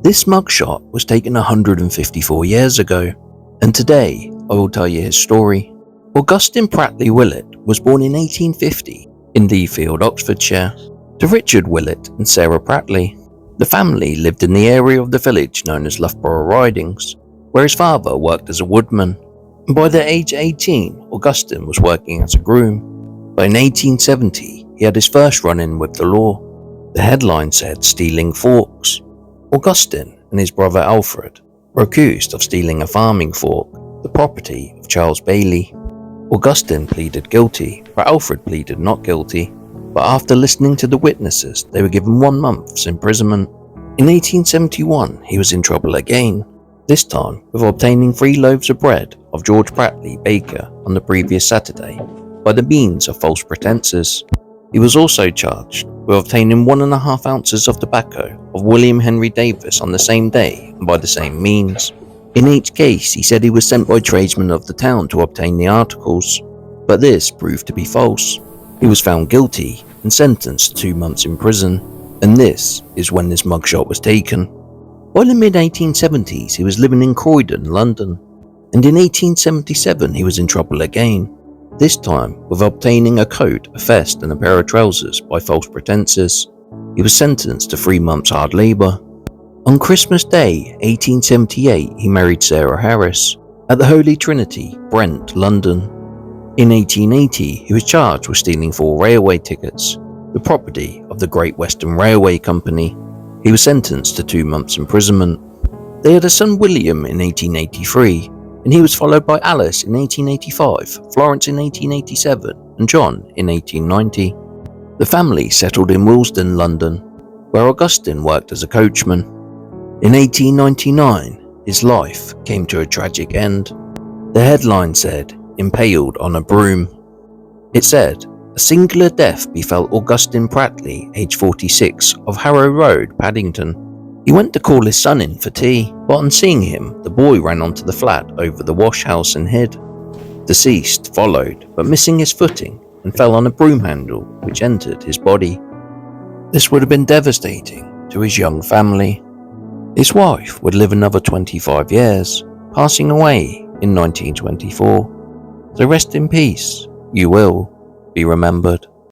This mugshot was taken 154 years ago, and today I will tell you his story. Augustine Pratley Willett was born in 1850 in Leafield, Oxfordshire, to Richard Willett and Sarah Pratley. The family lived in the area of the village known as Loughborough Ridings, where his father worked as a woodman. And by the age of 18, Augustine was working as a groom. But in 1870, he had his first run-in with the law. The headline said stealing forks. Augustine and his brother Alfred were accused of stealing a farming fork, the property of Charles Bailey. Augustine pleaded guilty, but Alfred pleaded not guilty. But after listening to the witnesses, they were given 1 month's imprisonment. In 1871, he was in trouble again, this time with obtaining 3 loaves of bread of George Pratley, baker, on the previous Saturday by the means of false pretences. He was also charged with obtaining 1.5 ounces of tobacco of William Henry Davis on the same day and by the same means. In each case, he said he was sent by tradesmen of the town to obtain the articles, but this proved to be false. He was found guilty and sentenced to 2 months in prison, and this is when this mugshot was taken. By the mid-1870s, he was living in Croydon, London, and in 1877 he was in trouble again, this time with obtaining a coat, a vest and a pair of trousers by false pretences. He was sentenced to 3 months hard labour. On Christmas Day, 1878, he married Sarah Harris at the Holy Trinity, Brent, London. In 1880, he was charged with stealing 4 railway tickets, the property of the Great Western Railway Company. He was sentenced to 2 months imprisonment. They had a son William in 1883, and he was followed by Alice in 1885, Florence in 1887, and John in 1890. The family settled in Willesden, London, where Augustine worked as a coachman. In 1899, his life came to a tragic end. The headline said, "Impaled on a broom." It said, "A singular death befell Augustine Pratley, aged 46, of Harrow Road, Paddington. He went to call his son in for tea, but on seeing him, the boy ran onto the flat over the wash house and hid. Deceased followed, but missing his footing, and fell on a broom handle, which entered his body. This would have been devastating to his young family. His wife would live another 25 years, passing away in 1924. So rest in peace, you will be remembered."